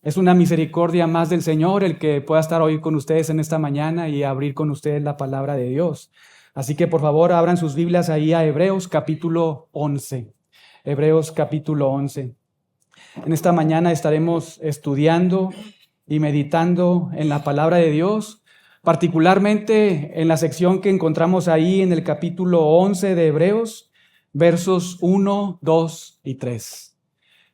Es una misericordia más del Señor el que pueda estar hoy con ustedes en esta mañana y abrir con ustedes la palabra de Dios. Así que por favor abran sus Biblias ahí a Hebreos capítulo 11. Hebreos capítulo 11. En esta mañana estaremos estudiando y meditando en la palabra de Dios, particularmente en la sección que encontramos ahí en el capítulo 11 de Hebreos, versos 1, 2 y 3.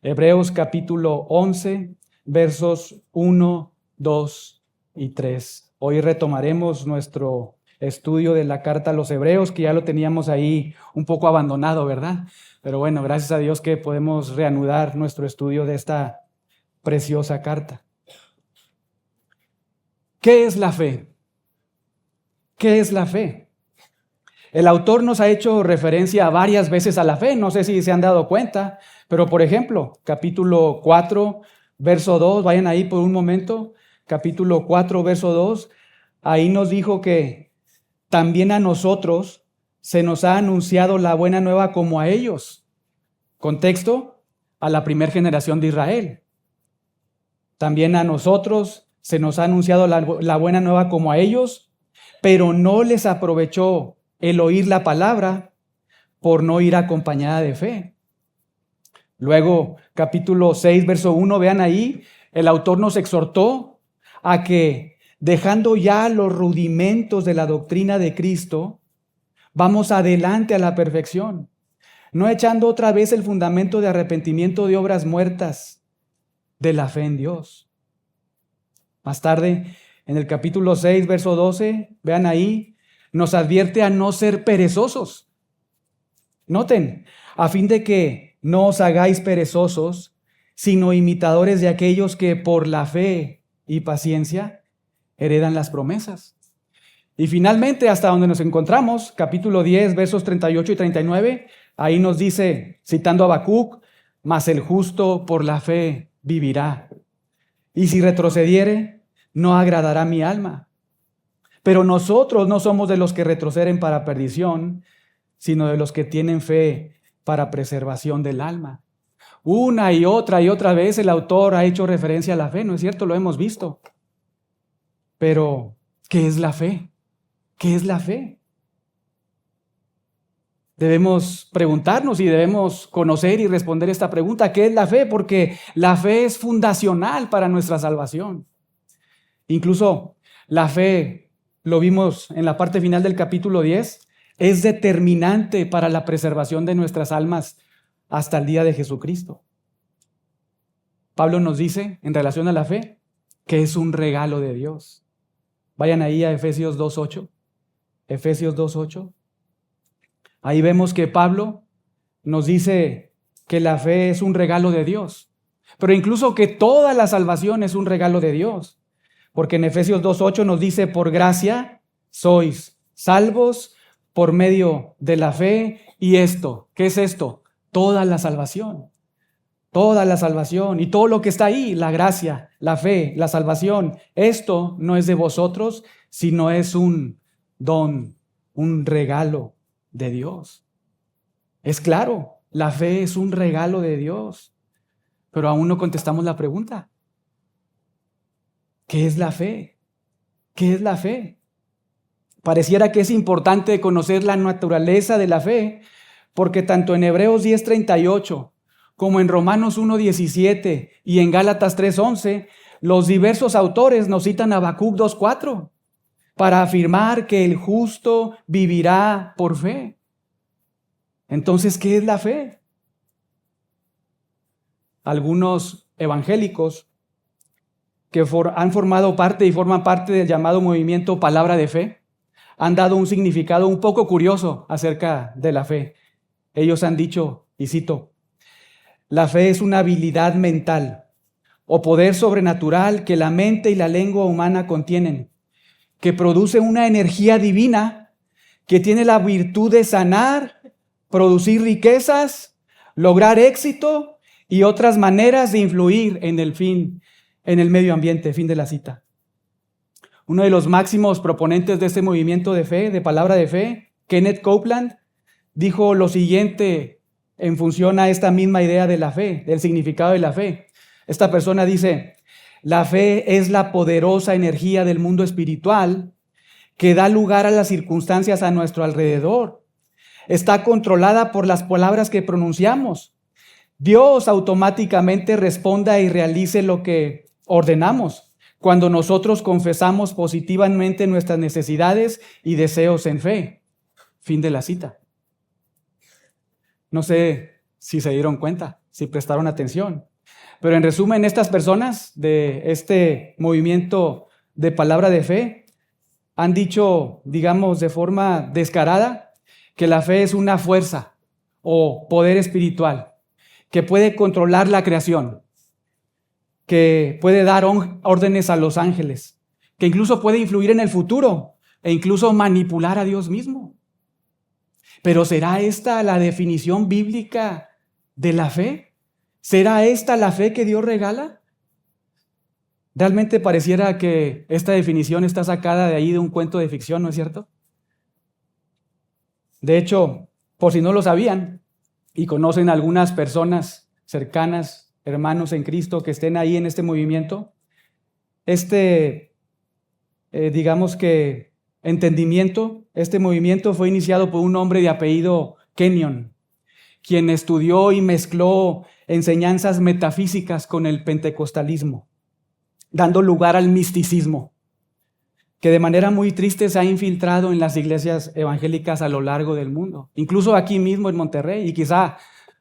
Hebreos capítulo 11, versos 1, 2 y 3. Hoy retomaremos nuestro estudio de la carta a los Hebreos, que ya lo teníamos ahí un poco abandonado, ¿verdad? Pero bueno, gracias a Dios que podemos reanudar nuestro estudio de esta preciosa carta. ¿Qué es la fe? ¿Qué es la fe? El autor nos ha hecho referencia varias veces a la fe, no sé si se han dado cuenta, pero por ejemplo, capítulo 4, verso 2, vayan ahí por un momento, capítulo 4, verso 2, ahí nos dijo que también a nosotros se nos ha anunciado la buena nueva como a ellos. Contexto, a la primera generación de Israel. También a nosotros se nos ha anunciado la buena nueva como a ellos, pero no les aprovechó el oír la palabra por no ir acompañada de fe. Luego, capítulo 6, verso 1, vean ahí, el autor nos exhortó a que, dejando ya los rudimentos de la doctrina de Cristo, vamos adelante a la perfección, no echando otra vez el fundamento de arrepentimiento de obras muertas, de la fe en Dios. Más tarde, en el capítulo 6, verso 12, vean ahí, nos advierte a no ser perezosos. Noten, a fin de que no os hagáis perezosos, sino imitadores de aquellos que por la fe y paciencia heredan las promesas. Y finalmente, hasta donde nos encontramos, capítulo 10, versos 38 y 39, ahí nos dice, citando a Habacuc, mas el justo por la fe vivirá. Y si retrocediere, no agradará mi alma. Pero nosotros no somos de los que retroceden para perdición, sino de los que tienen fe para preservación del alma. Una y otra vez el autor ha hecho referencia a la fe, ¿no es cierto? Lo hemos visto. Pero, ¿qué es la fe? ¿Qué es la fe? Debemos preguntarnos y debemos conocer y responder esta pregunta. ¿Qué es la fe? Porque la fe es fundacional para nuestra salvación. Incluso la fe, lo vimos en la parte final del capítulo 10, es determinante para la preservación de nuestras almas hasta el día de Jesucristo. Pablo nos dice en relación a la fe que es un regalo de Dios. Vayan ahí a Efesios 2:8. Efesios 2:8. Ahí vemos que Pablo nos dice que la fe es un regalo de Dios, pero incluso que toda la salvación es un regalo de Dios, porque en Efesios 2:8 nos dice, por gracia sois salvos por medio de la fe, y esto, ¿qué es esto? Toda la salvación y todo lo que está ahí, la gracia, la fe, la salvación, esto no es de vosotros, sino es un don, un regalo de Dios. Es claro, la fe es un regalo de Dios, pero aún no contestamos la pregunta. ¿Qué es la fe? ¿Qué es la fe? Pareciera que es importante conocer la naturaleza de la fe, porque tanto en Hebreos 10:38 como en Romanos 1:17 y en Gálatas 3:11, los diversos autores nos citan a Habacuc 2:4 para afirmar que el justo vivirá por fe. Entonces, ¿qué es la fe? Algunos evangélicos que han formado parte y forman parte del llamado movimiento Palabra de Fe han dado un significado un poco curioso acerca de la fe. Ellos han dicho, y cito, la fe es una habilidad mental o poder sobrenatural que la mente y la lengua humana contienen, que produce una energía divina que tiene la virtud de sanar, producir riquezas, lograr éxito y otras maneras de influir en el medio ambiente. Fin de la cita. Uno de los máximos proponentes de este movimiento de fe, de palabra de fe, Kenneth Copeland, dijo lo siguiente en función a esta misma idea de la fe, del significado de la fe. Esta persona dice, La fe es la poderosa energía del mundo espiritual que da lugar a las circunstancias a nuestro alrededor. Está controlada por las palabras que pronunciamos. Dios automáticamente responda y realice lo que ordenamos cuando nosotros confesamos positivamente nuestras necesidades y deseos en fe. Fin de la cita. No sé si se dieron cuenta, si prestaron atención. Pero en resumen, estas personas de este movimiento de palabra de fe han dicho, digamos, de forma descarada, que la fe es una fuerza o poder espiritual que puede controlar la creación, que puede dar órdenes a los ángeles, que incluso puede influir en el futuro e incluso manipular a Dios mismo. Pero ¿será esta la definición bíblica de la fe? ¿Será esta la fe que Dios regala? Realmente pareciera que esta definición está sacada de ahí de un cuento de ficción, ¿no es cierto? De hecho, por si no lo sabían y conocen a algunas personas cercanas, hermanos en Cristo que estén ahí en este movimiento, digamos que entendimiento, este movimiento fue iniciado por un hombre de apellido Kenyon, quien estudió y mezcló enseñanzas metafísicas con el pentecostalismo, dando lugar al misticismo, que de manera muy triste se ha infiltrado en las iglesias evangélicas a lo largo del mundo, incluso aquí mismo en Monterrey, y quizá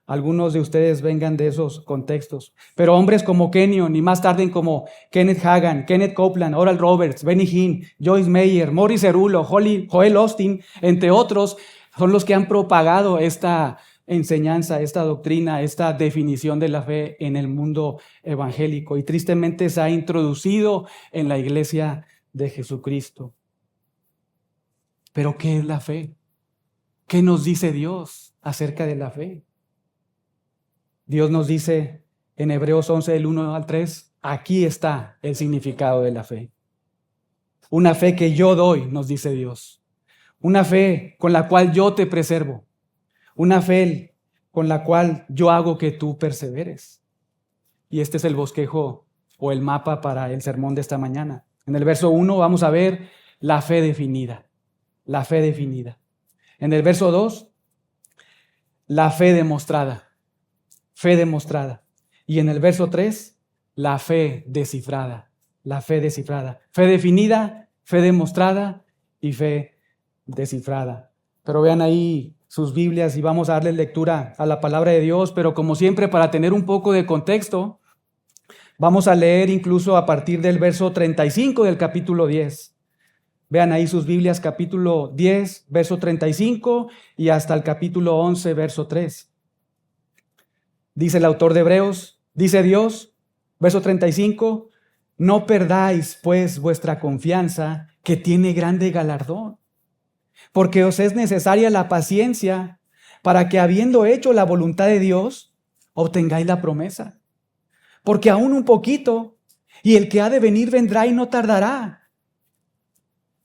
algunos de ustedes vengan de esos contextos. Pero hombres como Kenyon y más tarde como Kenneth Hagin, Kenneth Copeland, Oral Roberts, Benny Hinn, Joyce Meyer, Morris Cerullo, Joel Osteen, entre otros, son los que han propagado esta enseñanza, esta doctrina, esta definición de la fe en el mundo evangélico, y tristemente se ha introducido en la iglesia de Jesucristo. Pero ¿qué es la fe? ¿Qué nos dice Dios acerca de la fe? Dios nos dice en Hebreos 11, del 1 al 3, aquí está el significado de la fe. Una fe que yo doy, nos dice Dios. Una fe con la cual yo te preservo. Una fe con la cual yo hago que tú perseveres. Y este es el bosquejo o el mapa para el sermón de esta mañana. En el verso 1 vamos a ver la fe definida. La fe definida. En el verso 2, la fe demostrada. Fe demostrada. Y en el verso 3, la fe descifrada. La fe descifrada. Fe definida, fe demostrada y fe descifrada. Pero vean ahí sus Biblias y vamos a darle lectura a la palabra de Dios, pero como siempre, para tener un poco de contexto, vamos a leer incluso a partir del verso 35 del capítulo 10. Vean ahí sus Biblias, capítulo 10, verso 35 y hasta el capítulo 11, verso 3. Dice el autor de Hebreos, dice Dios, verso 35, no perdáis pues vuestra confianza, que tiene grande galardón, porque os es necesaria la paciencia para que, habiendo hecho la voluntad de Dios, obtengáis la promesa. Porque aún un poquito, y el que ha de venir vendrá y no tardará,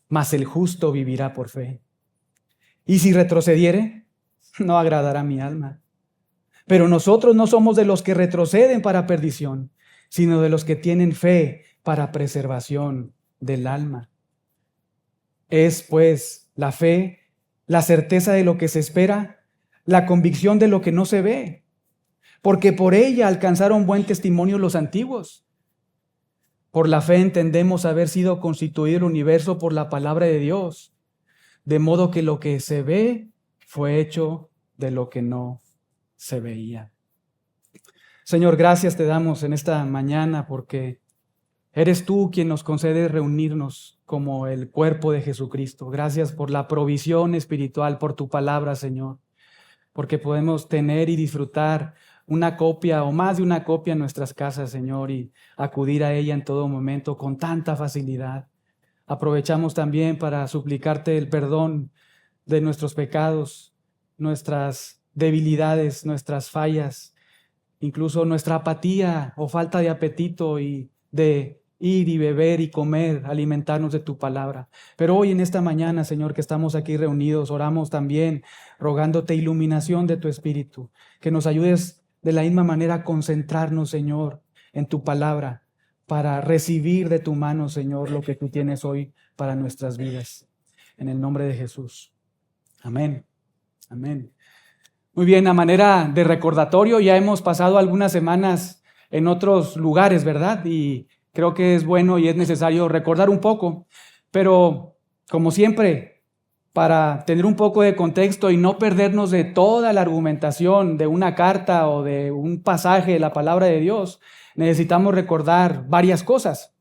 mas el justo vivirá por fe. Y si retrocediere, no agradará mi alma. Pero nosotros no somos de los que retroceden para perdición, sino de los que tienen fe para preservación del alma. Es pues la fe, la certeza de lo que se espera, la convicción de lo que no se ve, porque por ella alcanzaron buen testimonio los antiguos. Por la fe entendemos haber sido constituido el universo por la palabra de Dios, de modo que lo que se ve fue hecho de lo que no se veía. Señor, gracias te damos en esta mañana porque eres tú quien nos concede reunirnos como el cuerpo de Jesucristo. Gracias por la provisión espiritual, por tu palabra, Señor, porque podemos tener y disfrutar una copia o más de una copia en nuestras casas, Señor, y acudir a ella en todo momento con tanta facilidad. Aprovechamos también para suplicarte el perdón de nuestros pecados, nuestras debilidades, nuestras fallas, incluso nuestra apatía o falta de apetito y de ir y beber y comer, alimentarnos de tu palabra. Pero hoy en esta mañana, Señor, que estamos aquí reunidos, oramos también rogándote iluminación de tu Espíritu, que nos ayudes de la misma manera a concentrarnos, Señor, en tu palabra, para recibir de tu mano, Señor, lo que tú tienes hoy para nuestras vidas. En el nombre de Jesús. Amén. Amén. Muy bien, a manera de recordatorio, ya hemos pasado algunas semanas en otros lugares, ¿verdad? Y creo que es bueno y es necesario recordar un poco, pero como siempre, para tener un poco de contexto y no perdernos de toda la argumentación de una carta o de un pasaje de la palabra de Dios, necesitamos recordar varias cosas.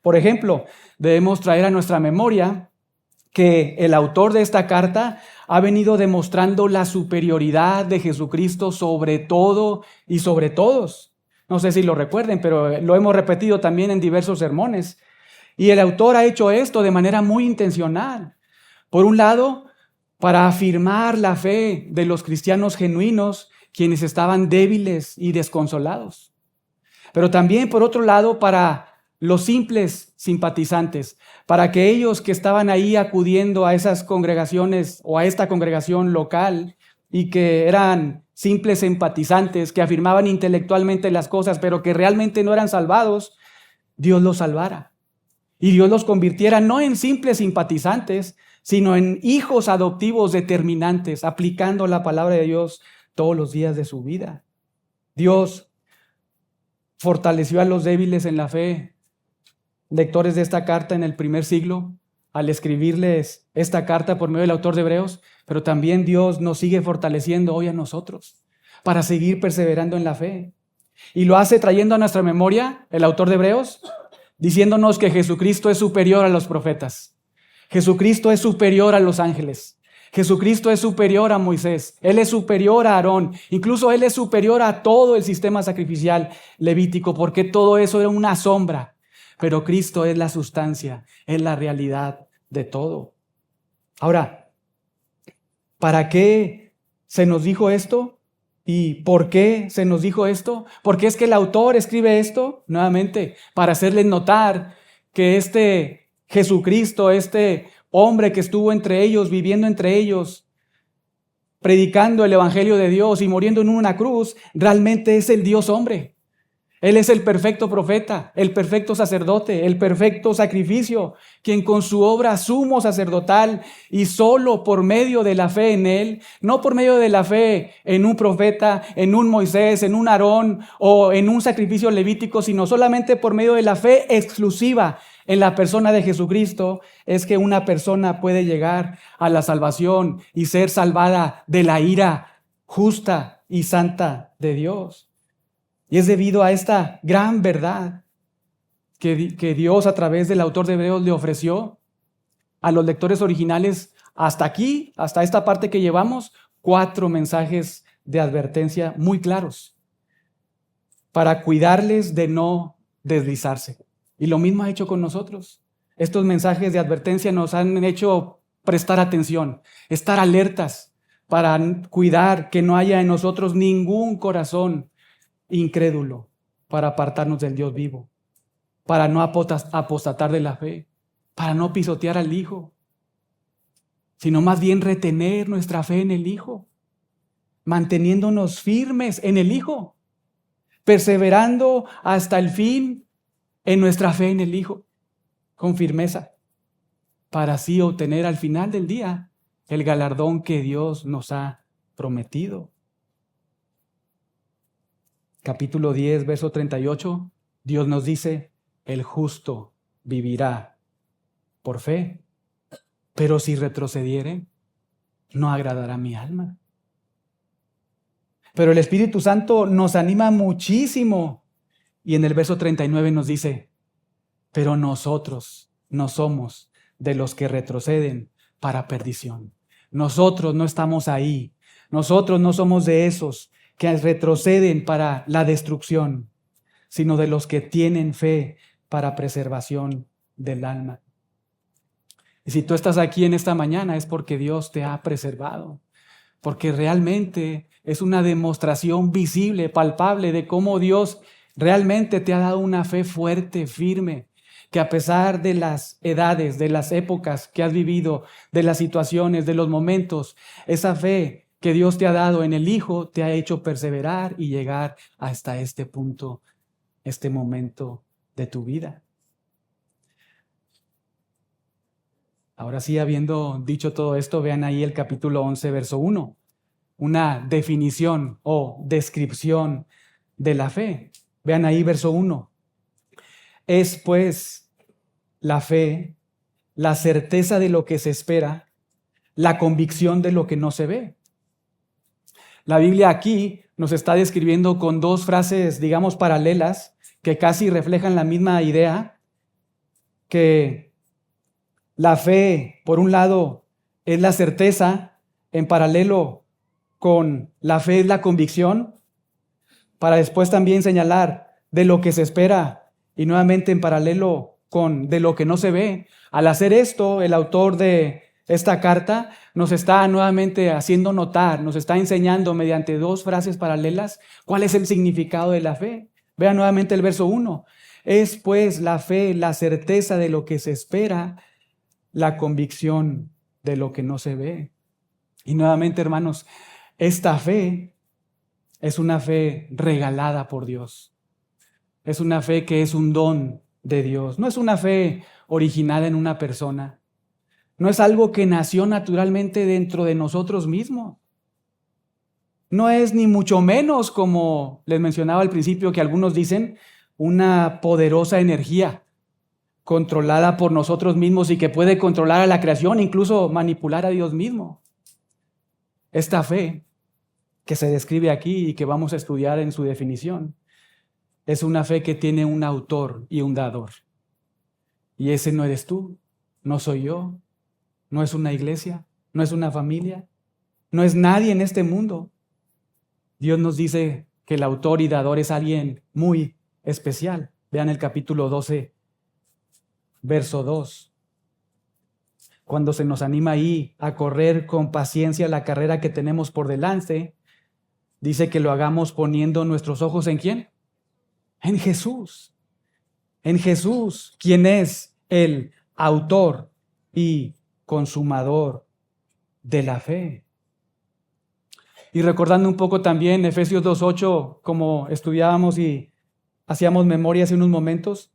Por ejemplo, debemos traer a nuestra memoria que el autor de esta carta ha venido demostrando la superioridad de Jesucristo sobre todo y sobre todos. No sé si lo recuerden, pero lo hemos repetido también en diversos sermones. Y el autor ha hecho esto de manera muy intencional. Por un lado, para afirmar la fe de los cristianos genuinos, quienes estaban débiles y desconsolados. Pero también, por otro lado, para los simples simpatizantes, para que ellos que estaban ahí acudiendo a esas congregaciones o a esta congregación local y que eran simples simpatizantes, que afirmaban intelectualmente las cosas, pero que realmente no eran salvados, Dios los salvara. Y Dios los convirtiera no en simples simpatizantes, sino en hijos adoptivos determinantes, aplicando la palabra de Dios todos los días de su vida. Dios fortaleció a los débiles en la fe, lectores de esta carta en el primer siglo, al escribirles esta carta por medio del autor de Hebreos, pero también Dios nos sigue fortaleciendo hoy a nosotros para seguir perseverando en la fe. Y lo hace trayendo a nuestra memoria el autor de Hebreos, diciéndonos que Jesucristo es superior a los profetas. Jesucristo es superior a los ángeles. Jesucristo es superior a Moisés. Él es superior a Aarón. Incluso Él es superior a todo el sistema sacrificial levítico, porque todo eso era una sombra. Pero Cristo es la sustancia, es la realidad de todo. Ahora, ¿para qué se nos dijo esto? ¿Y por qué se nos dijo esto? Porque es que el autor escribe esto, nuevamente, para hacerles notar que este Jesucristo, este hombre que estuvo entre ellos, viviendo entre ellos, predicando el evangelio de Dios y muriendo en una cruz, realmente es el Dios hombre. Él es el perfecto profeta, el perfecto sacerdote, el perfecto sacrificio, quien con su obra sumo sacerdotal y solo por medio de la fe en Él, no por medio de la fe en un profeta, en un Moisés, en un Aarón o en un sacrificio levítico, sino solamente por medio de la fe exclusiva en la persona de Jesucristo, es que una persona puede llegar a la salvación y ser salvada de la ira justa y santa de Dios. Y es debido a esta gran verdad que Dios a través del autor de Hebreos le ofreció a los lectores originales hasta aquí, hasta esta parte que llevamos, 4 mensajes de advertencia muy claros para cuidarles de no deslizarse. Y lo mismo ha hecho con nosotros. Estos mensajes de advertencia nos han hecho prestar atención, estar alertas para cuidar que no haya en nosotros ningún corazón incrédulo, para apartarnos del Dios vivo, para no apostatar de la fe, para no pisotear al Hijo, sino más bien retener nuestra fe en el Hijo, manteniéndonos firmes en el Hijo, perseverando hasta el fin en nuestra fe en el Hijo, con firmeza, para así obtener al final del día el galardón que Dios nos ha prometido. Capítulo 10, verso 38, Dios nos dice, el justo vivirá por fe, pero si retrocediere, no agradará mi alma. Pero el Espíritu Santo nos anima muchísimo. Y en el verso 39 nos dice, pero nosotros no somos de los que retroceden para perdición. Nosotros no estamos ahí. Nosotros no somos de esos que retroceden para la destrucción, sino de los que tienen fe para preservación del alma. Y si tú estás aquí en esta mañana es porque Dios te ha preservado, porque realmente es una demostración visible, palpable de cómo Dios realmente te ha dado una fe fuerte, firme, que a pesar de las edades, de las épocas que has vivido, de las situaciones, de los momentos, esa fe que Dios te ha dado en el Hijo te ha hecho perseverar y llegar hasta este punto, este momento de tu vida. Ahora sí, habiendo dicho todo esto, vean ahí el capítulo 11, verso 1, una definición o descripción de la fe. Vean ahí verso 1. Es pues la fe, la certeza de lo que se espera, la convicción de lo que no se ve. La Biblia aquí nos está describiendo con dos frases, digamos, paralelas, que casi reflejan la misma idea, que la fe, por un lado, es la certeza, en paralelo con la fe es la convicción, para después también señalar de lo que se espera y nuevamente en paralelo con de lo que no se ve. Al hacer esto, el autor de esta carta nos está nuevamente haciendo notar, nos está enseñando mediante dos frases paralelas cuál es el significado de la fe. Vean nuevamente el verso 1. Es pues la fe, la certeza de lo que se espera, la convicción de lo que no se ve. Y nuevamente, hermanos, esta fe es una fe regalada por Dios. Es una fe que es un don de Dios. No es una fe originada en una persona. No es algo que nació naturalmente dentro de nosotros mismos. No es ni mucho menos, como les mencionaba al principio, que algunos dicen, una poderosa energía controlada por nosotros mismos y que puede controlar a la creación, incluso manipular a Dios mismo. Esta fe que se describe aquí y que vamos a estudiar en su definición, es una fe que tiene un autor y un dador. Y ese no eres tú, no soy yo, no es una iglesia, no es una familia, no es nadie en este mundo. Dios nos dice que el autor y dador es alguien muy especial. Vean el capítulo 12, verso 2. Cuando se nos anima ahí a correr con paciencia la carrera que tenemos por delante, dice que lo hagamos poniendo nuestros ojos ¿en quién? En Jesús. En Jesús, quien es el autor y consumador de la fe. Y recordando un poco también Efesios 2:8, como estudiábamos y hacíamos memoria hace unos momentos,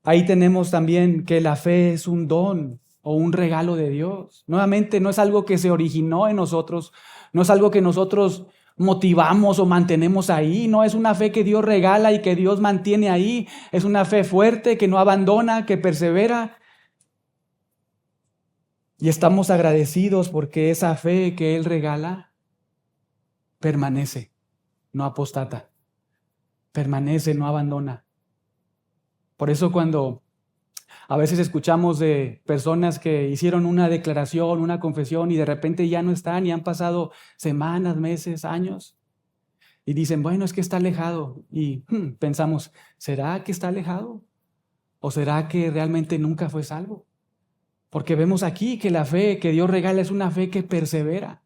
ahí tenemos también que la fe es un don o un regalo de Dios. Nuevamente, no es algo que se originó en nosotros, no es algo que nosotros motivamos o mantenemos ahí, no es una fe que Dios regala y que Dios mantiene ahí, es una fe fuerte que no abandona, que persevera. Y estamos agradecidos porque esa fe que Él regala permanece, no apostata, permanece, no abandona. Por eso cuando a veces escuchamos de personas que hicieron una declaración, una confesión y de repente ya no están y han pasado semanas, meses, años y dicen, bueno, es que está alejado. Y pensamos, ¿será que está alejado? ¿O será que realmente nunca fue salvo? Porque vemos aquí que la fe que Dios regala es una fe que persevera,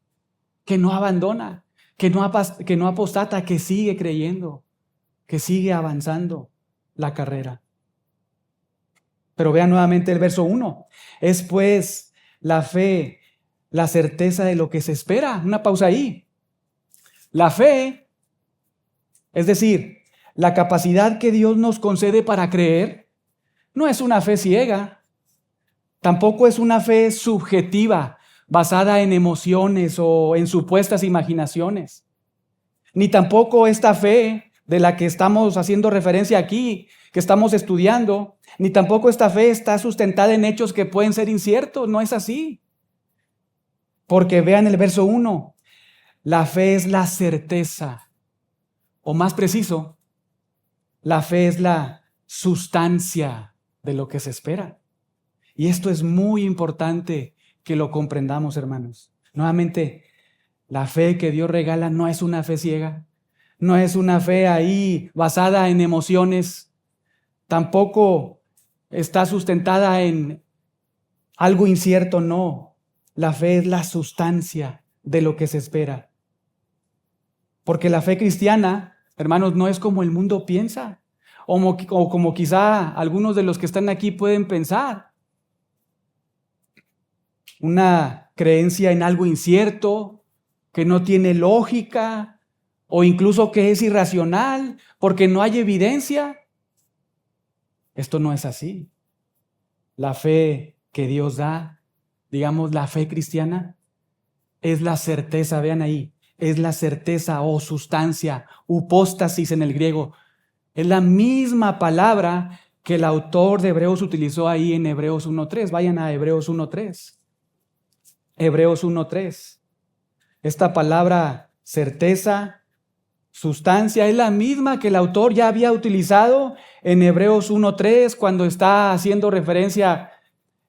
que no abandona, que no apostata, que sigue creyendo, que sigue avanzando la carrera. Pero vean nuevamente el verso 1. Es pues la fe, la certeza de lo que se espera. Una pausa ahí. La fe, es decir, la capacidad que Dios nos concede para creer, no es una fe ciega. Tampoco es una fe subjetiva, basada en emociones o en supuestas imaginaciones. Ni tampoco esta fe de la que estamos haciendo referencia aquí, que estamos estudiando, ni tampoco esta fe está sustentada en hechos que pueden ser inciertos. No es así. Porque vean el verso 1. La fe es la certeza, o más preciso, la fe es la sustancia de lo que se espera. Y esto es muy importante que lo comprendamos, hermanos. Nuevamente, la fe que Dios regala no es una fe ciega, no es una fe ahí basada en emociones, tampoco está sustentada en algo incierto, no. La fe es la sustancia de lo que se espera. Porque la fe cristiana, hermanos, no es como el mundo piensa, o como quizá algunos de los que están aquí pueden pensar. Una creencia en algo incierto, que no tiene lógica, o incluso que es irracional, porque no hay evidencia. Esto no es así. La fe que Dios da, digamos la fe cristiana, es la certeza, vean ahí, es la certeza o sustancia, hipóstasis en el griego. Es la misma palabra que el autor de Hebreos utilizó ahí en Hebreos 1.3. Vayan a Hebreos 1.3. Hebreos 1.3. Esta palabra certeza, sustancia, es la misma que el autor ya había utilizado en Hebreos 1.3 cuando está haciendo referencia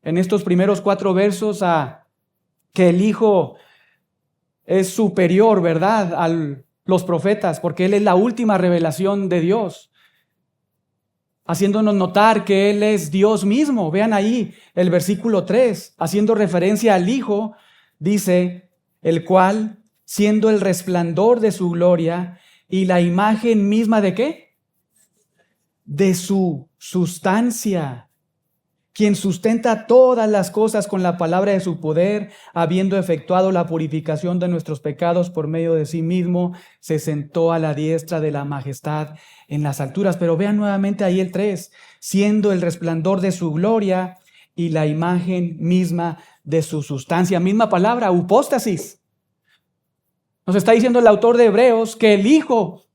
en estos primeros 4 versos a que el Hijo es superior, ¿verdad?, a los profetas, porque Él es la última revelación de Dios, haciéndonos notar que Él es Dios mismo. Vean ahí el versículo 3, haciendo referencia al Hijo, dice, el cual, siendo el resplandor de su gloria y la imagen misma ¿de qué? De su sustancia, quien sustenta todas las cosas con la palabra de su poder, habiendo efectuado la purificación de nuestros pecados por medio de sí mismo, se sentó a la diestra de la majestad en las alturas. Pero vean nuevamente ahí el 3, siendo el resplandor de su gloria y la imagen misma de su sustancia. Misma palabra, hipóstasis. Nos está diciendo el autor de Hebreos que el Hijo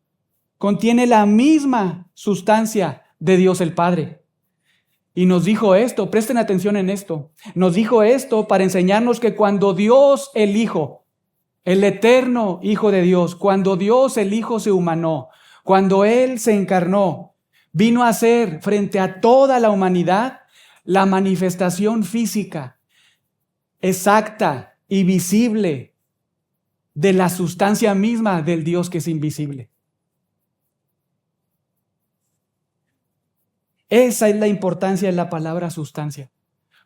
contiene la misma sustancia de Dios el Padre. Y nos dijo esto, presten atención en esto, nos dijo esto para enseñarnos que cuando Dios el Hijo, el eterno Hijo de Dios, cuando Dios el Hijo se humanó, cuando Él se encarnó, vino a ser frente a toda la humanidad la manifestación física, exacta y visible de la sustancia misma del Dios que es invisible. Esa es la importancia de la palabra sustancia.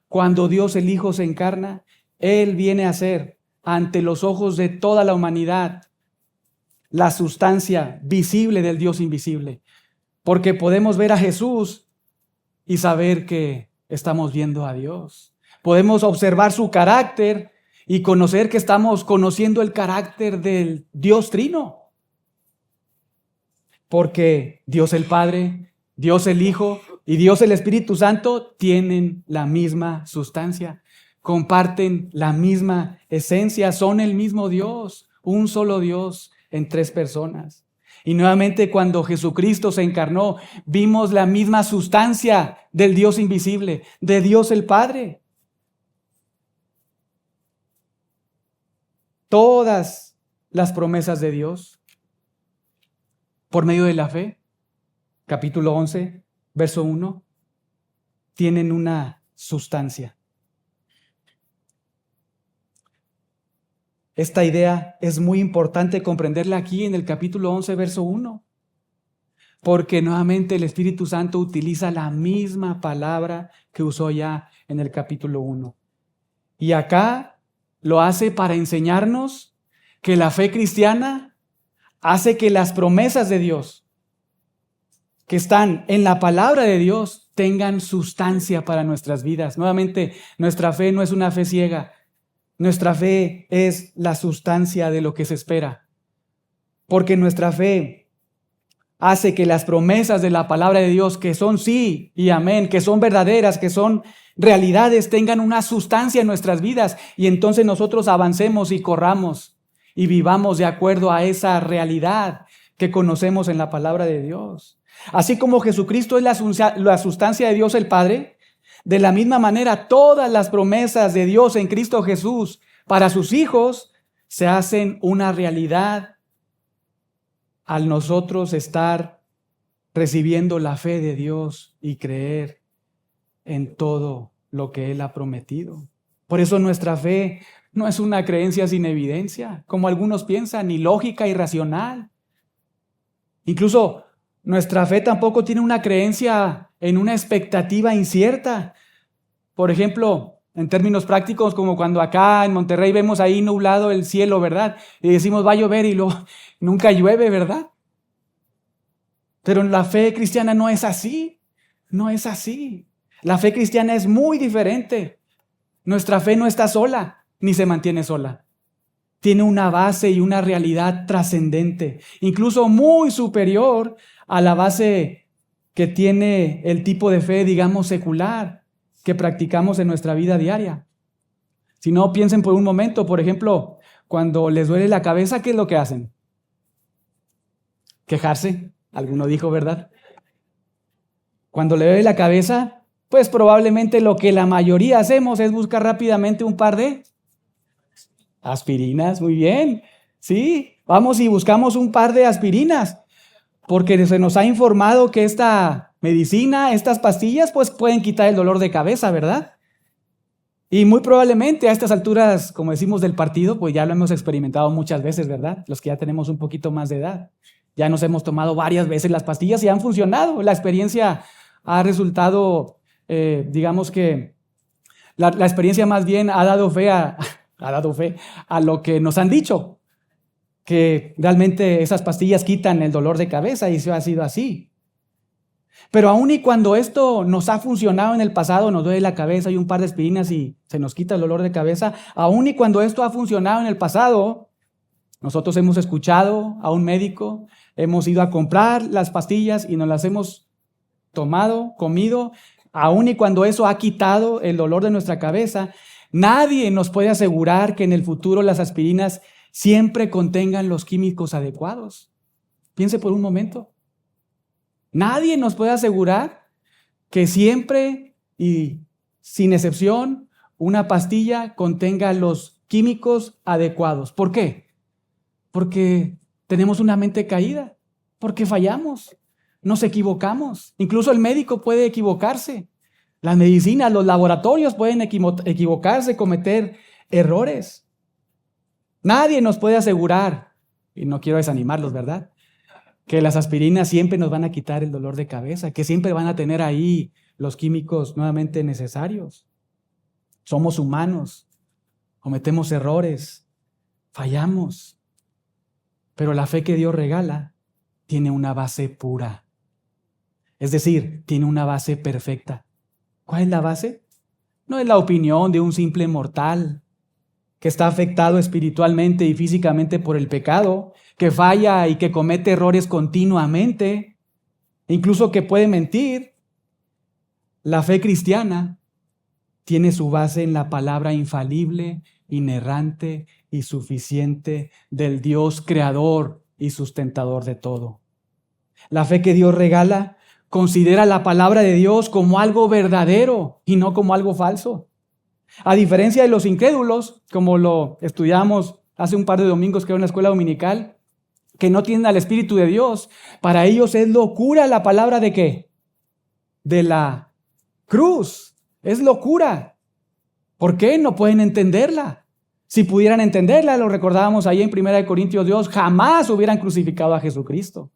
Cuando Dios el Hijo se encarna, Él viene a ser, ante los ojos de toda la humanidad, la sustancia visible del Dios invisible. Porque podemos ver a Jesús y saber que estamos viendo a Dios. Podemos observar su carácter y conocer que estamos conociendo el carácter del Dios Trino. Porque Dios el Padre, Dios el Hijo y Dios el Espíritu Santo tienen la misma sustancia, comparten la misma esencia, son el mismo Dios, un solo Dios en 3 personas. Y nuevamente cuando Jesucristo se encarnó, vimos la misma sustancia del Dios invisible, de Dios el Padre. Todas las promesas de Dios, por medio de la fe, capítulo 11, verso 1, tienen una sustancia. Esta idea es muy importante comprenderla aquí en el capítulo 11, verso 1, porque nuevamente el Espíritu Santo utiliza la misma palabra que usó ya en el capítulo 1. Y acá lo hace para enseñarnos que la fe cristiana hace que las promesas de Dios que están en la palabra de Dios tengan sustancia para nuestras vidas. Nuevamente, nuestra fe no es una fe ciega. Nuestra fe es la sustancia de lo que se espera. Porque nuestra fe hace que las promesas de la palabra de Dios, que son sí y amén, que son verdaderas, que son realidades, tengan una sustancia en nuestras vidas. Y entonces nosotros avancemos y corramos y vivamos de acuerdo a esa realidad que conocemos en la palabra de Dios. Así como Jesucristo es la sustancia de Dios el Padre, de la misma manera todas las promesas de Dios en Cristo Jesús para sus hijos se hacen una realidad al nosotros estar recibiendo la fe de Dios y creer en todo lo que Él ha prometido. Por eso nuestra fe no es una creencia sin evidencia, como algunos piensan, ni lógica, irracional. Incluso nuestra fe tampoco tiene una creencia en una expectativa incierta. Por ejemplo, en términos prácticos, como cuando acá en Monterrey vemos ahí nublado el cielo, ¿verdad? Y decimos va a llover y luego nunca llueve, ¿verdad? Pero la fe cristiana no es así. No es así. La fe cristiana es muy diferente. Nuestra fe no está sola, ni se mantiene sola. Tiene una base y una realidad trascendente, incluso muy superior a la base que tiene el tipo de fe, digamos, secular que practicamos en nuestra vida diaria. Si no, piensen por un momento, por ejemplo, cuando les duele la cabeza, ¿qué es lo que hacen? Quejarse, alguno dijo, ¿verdad? Cuando le duele la cabeza, pues probablemente lo que la mayoría hacemos es buscar rápidamente un par de aspirinas, muy bien, sí, vamos y buscamos un par de aspirinas, porque se nos ha informado que esta medicina, estas pastillas, pues pueden quitar el dolor de cabeza, ¿verdad? Y muy probablemente a estas alturas, como decimos del partido, pues ya lo hemos experimentado muchas veces, ¿verdad? Los que ya tenemos un poquito más de edad. Ya nos hemos tomado varias veces las pastillas y han funcionado. La experiencia ha resultado, digamos que la experiencia más bien ha dado fe a lo que nos han dicho, que realmente esas pastillas quitan el dolor de cabeza y eso ha sido así. Pero aun y cuando esto nos ha funcionado en el pasado, nos duele la cabeza y un par de aspirinas y se nos quita el dolor de cabeza, aun y cuando esto ha funcionado en el pasado, nosotros hemos escuchado a un médico, hemos ido a comprar las pastillas y nos las hemos tomado, comido, aun y cuando eso ha quitado el dolor de nuestra cabeza, nadie nos puede asegurar que en el futuro las aspirinas siempre contengan los químicos adecuados. Piense por un momento. Nadie nos puede asegurar que siempre y sin excepción una pastilla contenga los químicos adecuados. ¿Por qué? Porque tenemos una mente caída, porque fallamos, nos equivocamos. Incluso el médico puede equivocarse. La medicina, los laboratorios pueden equivocarse, cometer errores. Nadie nos puede asegurar, y no quiero desanimarlos, ¿verdad?, que las aspirinas siempre nos van a quitar el dolor de cabeza, que siempre van a tener ahí los químicos nuevamente necesarios. Somos humanos, cometemos errores, fallamos, pero la fe que Dios regala tiene una base pura, es decir, tiene una base perfecta. ¿Cuál es la base? No es la opinión de un simple mortal que está afectado espiritualmente y físicamente por el pecado, que falla y que comete errores continuamente, incluso que puede mentir. La fe cristiana tiene su base en la palabra infalible, inerrante y suficiente del Dios creador y sustentador de todo. La fe que Dios regala considera la palabra de Dios como algo verdadero y no como algo falso. A diferencia de los incrédulos, como lo estudiamos hace un par de domingos que era una escuela dominical, que no tienen al Espíritu de Dios, para ellos es locura la palabra ¿de qué? De la cruz. Es locura. ¿Por qué? No pueden entenderla. Si pudieran entenderla, lo recordábamos ahí en 1 Corintios 2, jamás hubieran crucificado a Jesucristo.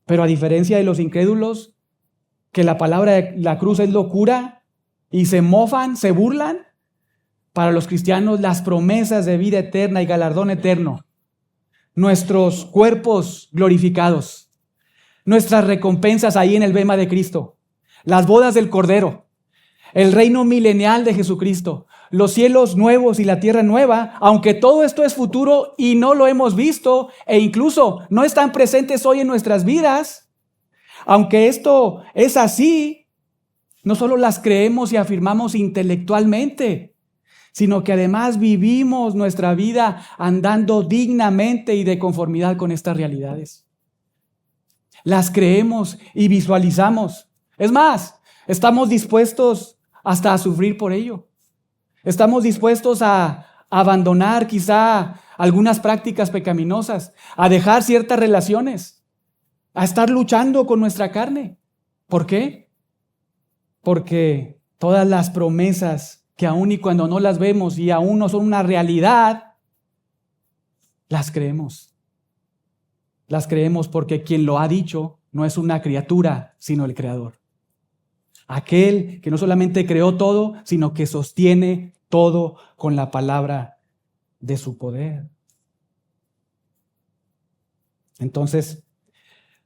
Pero a diferencia de los incrédulos, que la palabra de la cruz es locura, y se mofan, se burlan, para los cristianos las promesas de vida eterna y galardón eterno, nuestros cuerpos glorificados, nuestras recompensas ahí en el bema de Cristo, las bodas del Cordero, el reino milenial de Jesucristo, los cielos nuevos y la tierra nueva, aunque todo esto es futuro y no lo hemos visto e incluso no están presentes hoy en nuestras vidas, aunque esto es así, no solo las creemos y afirmamos intelectualmente, sino que además vivimos nuestra vida andando dignamente y de conformidad con estas realidades. Las creemos y visualizamos. Es más, estamos dispuestos hasta a sufrir por ello. Estamos dispuestos a abandonar quizá algunas prácticas pecaminosas, a dejar ciertas relaciones, a estar luchando con nuestra carne. ¿Por qué? Porque todas las promesas que aún y cuando no las vemos y aún no son una realidad, las creemos. Las creemos porque quien lo ha dicho no es una criatura, sino el Creador. Aquel que no solamente creó todo, sino que sostiene todo con la palabra de su poder. Entonces,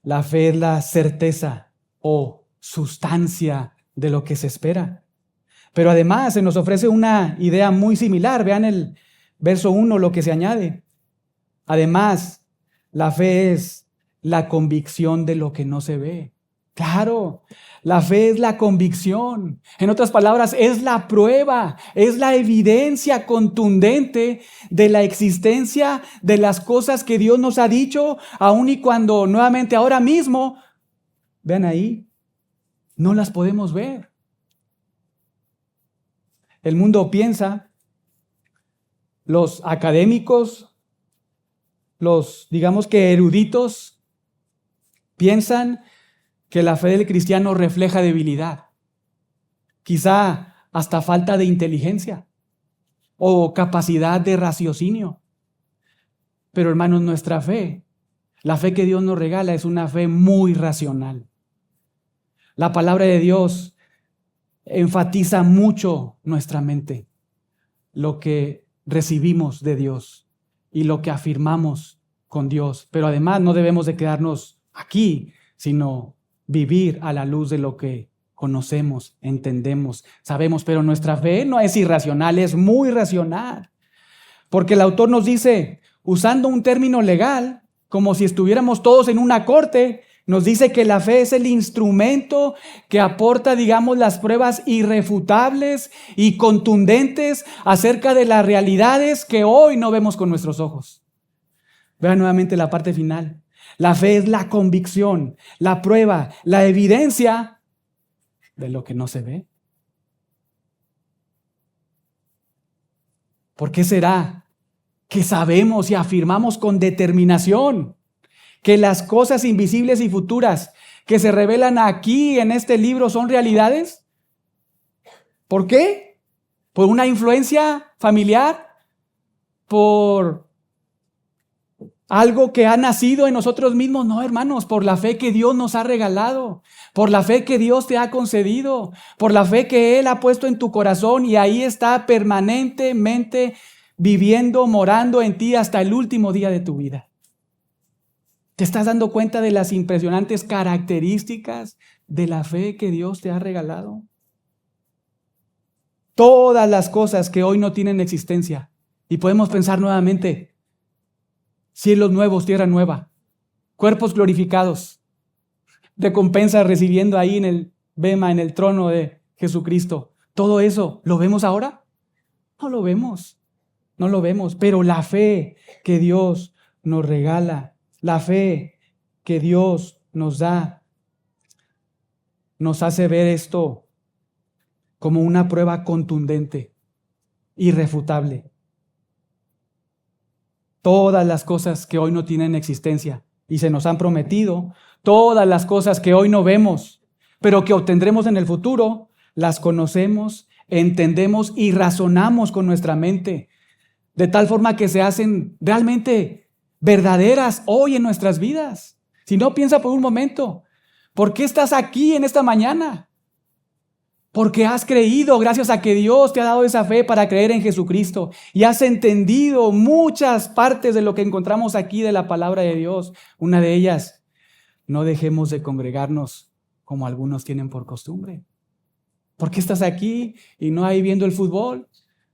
la fe es la certeza o sustancia de lo que se espera. Pero además se nos ofrece una idea muy similar. Vean el verso 1, lo que se añade. Además, la fe es la convicción de lo que no se ve. Claro, la fe es la convicción. En otras palabras, es la prueba, es la evidencia contundente de la existencia de las cosas que Dios nos ha dicho, aun y cuando nuevamente ahora mismo, vean ahí, no las podemos ver. El mundo piensa, los académicos, los, digamos que eruditos, piensan que la fe del cristiano refleja debilidad, quizá hasta falta de inteligencia o capacidad de raciocinio. Pero hermanos, nuestra fe, la fe que Dios nos regala es una fe muy racional. La palabra de Dios enfatiza mucho nuestra mente, lo que recibimos de Dios y lo que afirmamos con Dios. Pero además no debemos de quedarnos aquí, sino vivir a la luz de lo que conocemos, entendemos, sabemos. Pero nuestra fe no es irracional, es muy racional. Porque el autor nos dice, usando un término legal, como si estuviéramos todos en una corte, nos dice que la fe es el instrumento que aporta, digamos, las pruebas irrefutables y contundentes acerca de las realidades que hoy no vemos con nuestros ojos. Vean nuevamente la parte final. La fe es la convicción, la prueba, la evidencia de lo que no se ve. ¿Por qué será que sabemos y afirmamos con determinación que las cosas invisibles y futuras que se revelan aquí en este libro son realidades? ¿Por qué? ¿Por una influencia familiar? ¿Por algo que ha nacido en nosotros mismos? No, hermanos, por la fe que Dios nos ha regalado, por la fe que Dios te ha concedido, por la fe que Él ha puesto en tu corazón y ahí está permanentemente viviendo, morando en ti hasta el último día de tu vida. ¿Te estás dando cuenta de las impresionantes características de la fe que Dios te ha regalado? Todas las cosas que hoy no tienen existencia. Y podemos pensar nuevamente, cielos nuevos, tierra nueva, cuerpos glorificados, recompensas recibiendo ahí en el bema, en el trono de Jesucristo. ¿Todo eso lo vemos ahora? No lo vemos, no lo vemos. Pero la fe que Dios nos regala, la fe que Dios nos da, nos hace ver esto como una prueba contundente, irrefutable. Todas las cosas que hoy no tienen existencia y se nos han prometido, todas las cosas que hoy no vemos, pero que obtendremos en el futuro, las conocemos, entendemos y razonamos con nuestra mente, de tal forma que se hacen realmente verdaderas hoy en nuestras vidas. Si no, piensa por un momento, ¿por qué estás aquí en esta mañana? Porque has creído, gracias a que Dios te ha dado esa fe para creer en Jesucristo y has entendido muchas partes de lo que encontramos aquí de la palabra de Dios. Una de ellas, no dejemos de congregarnos como algunos tienen por costumbre. ¿Por qué estás aquí y no ahí viendo el fútbol?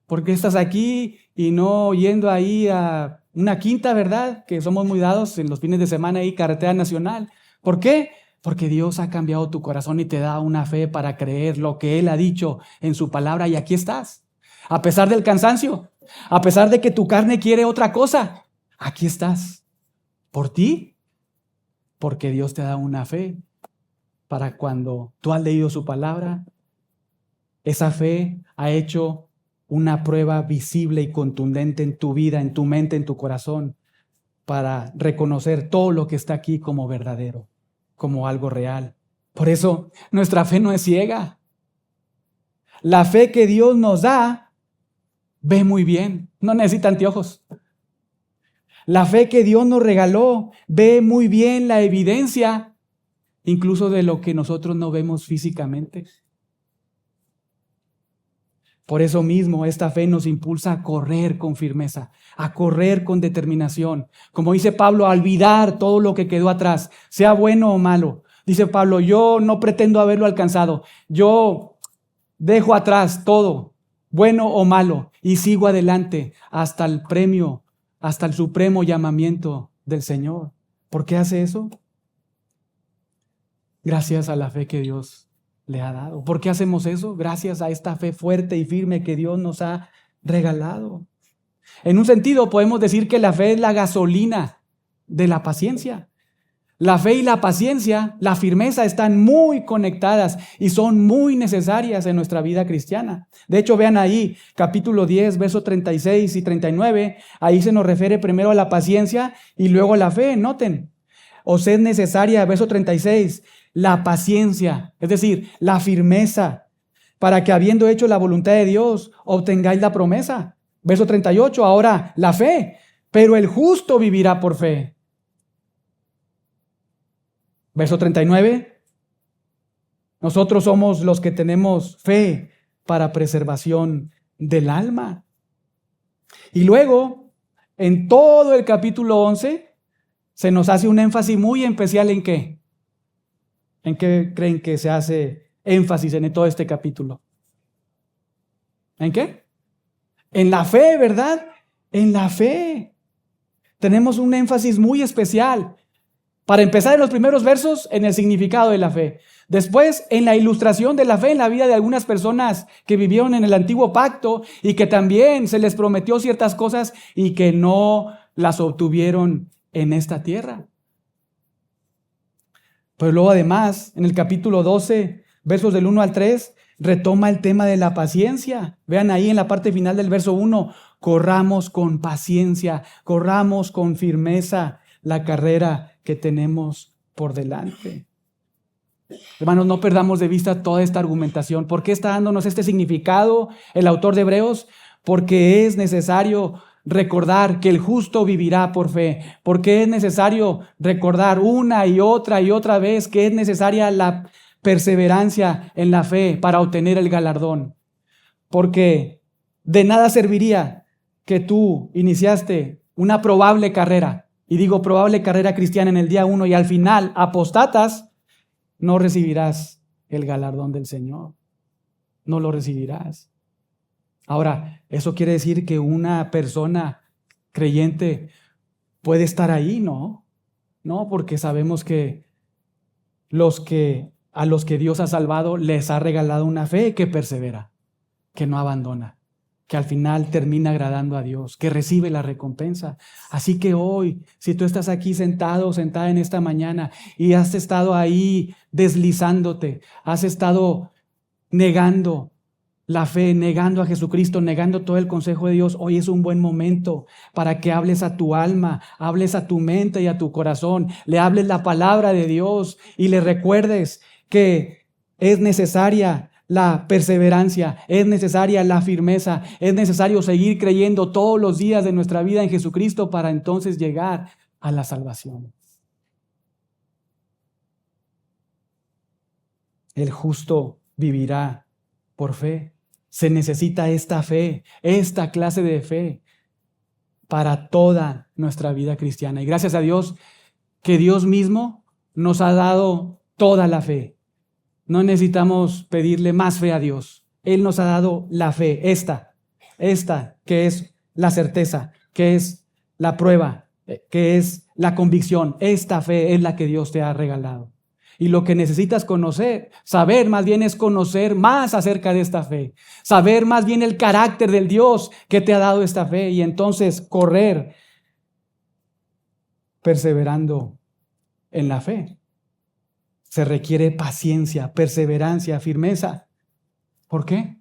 ¿Por qué estás aquí y no yendo ahí a una quinta, verdad? Que somos muy dados en los fines de semana ahí, carretera nacional. ¿Por qué? Porque Dios ha cambiado tu corazón y te da una fe para creer lo que Él ha dicho en su palabra y aquí estás. A pesar del cansancio, a pesar de que tu carne quiere otra cosa, aquí estás. ¿Por ti? Porque Dios te da una fe para cuando tú has leído su palabra, esa fe ha hecho una prueba visible y contundente en tu vida, en tu mente, en tu corazón, para reconocer todo lo que está aquí como verdadero, como algo real. Por eso nuestra fe no es ciega. La fe que Dios nos da ve muy bien, no necesita anteojos. La fe que Dios nos regaló ve muy bien la evidencia, incluso de lo que nosotros no vemos físicamente. Por eso mismo esta fe nos impulsa a correr con firmeza, a correr con determinación. Como dice Pablo, a olvidar todo lo que quedó atrás, sea bueno o malo. Dice Pablo, yo no pretendo haberlo alcanzado. Yo dejo atrás todo, bueno o malo, y sigo adelante hasta el premio, hasta el supremo llamamiento del Señor. ¿Por qué hace eso? Gracias a la fe que Dios le ha dado. ¿Por qué hacemos eso? Gracias a esta fe fuerte y firme que Dios nos ha regalado. En un sentido, podemos decir que la fe es la gasolina de la paciencia. La fe y la paciencia, la firmeza están muy conectadas y son muy necesarias en nuestra vida cristiana. De hecho, vean ahí, capítulo 10, versos 36 y 39, ahí se nos refiere primero a la paciencia y luego a la fe. Noten, os es necesaria, verso 36, la paciencia, es decir, la firmeza, para que habiendo hecho la voluntad de Dios, obtengáis la promesa. Verso 38, ahora la fe, pero el justo vivirá por fe. Verso 39, nosotros somos los que tenemos fe para preservación del alma. Y luego, en todo el capítulo 11, se nos hace un énfasis muy especial ¿en qué? ¿En qué creen que se hace énfasis en todo este capítulo? ¿En qué? En la fe, ¿verdad? En la fe. Tenemos un énfasis muy especial. Para empezar, en los primeros versos, en el significado de la fe. Después, en la ilustración de la fe en la vida de algunas personas que vivieron en el antiguo pacto y que también se les prometió ciertas cosas y que no las obtuvieron en esta tierra. Pero luego además, en el capítulo 12, versos del 1 al 3, retoma el tema de la paciencia. Vean ahí en la parte final del verso 1, corramos con paciencia, corramos con firmeza la carrera que tenemos por delante. Hermanos, no perdamos de vista toda esta argumentación. ¿Por qué está dándonos este significado el autor de Hebreos? Porque es necesario recordar que el justo vivirá por fe. Porque es necesario recordar una y otra vez que es necesaria la perseverancia en la fe para obtener el galardón. Porque de nada serviría que tú iniciaste una probable carrera. Y digo probable carrera cristiana en el día 1 y al final apostatas, no recibirás el galardón del Señor. No lo recibirás. Ahora, ¿eso quiere decir que una persona creyente puede estar ahí? No. No, porque sabemos que a los que Dios ha salvado les ha regalado una fe que persevera, que no abandona, que al final termina agradando a Dios, que recibe la recompensa. Así que hoy, si tú estás aquí sentado o sentada en esta mañana y has estado ahí deslizándote, has estado negando la fe, negando a Jesucristo, negando todo el consejo de Dios, hoy es un buen momento para que hables a tu alma, hables a tu mente y a tu corazón, le hables la palabra de Dios y le recuerdes que es necesaria la perseverancia, es necesaria la firmeza, es necesario seguir creyendo todos los días de nuestra vida en Jesucristo para entonces llegar a la salvación. El justo vivirá por fe. Se necesita esta fe, esta clase de fe para toda nuestra vida cristiana. Y gracias a Dios que Dios mismo nos ha dado toda la fe. No necesitamos pedirle más fe a Dios. Él nos ha dado la fe, esta que es la certeza, que es la prueba, que es la convicción. Esta fe es la que Dios te ha regalado. Y lo que necesitas saber más bien es conocer más acerca de esta fe. Saber más bien el carácter del Dios que te ha dado esta fe y entonces correr perseverando en la fe. Se requiere paciencia, perseverancia, firmeza. ¿Por qué?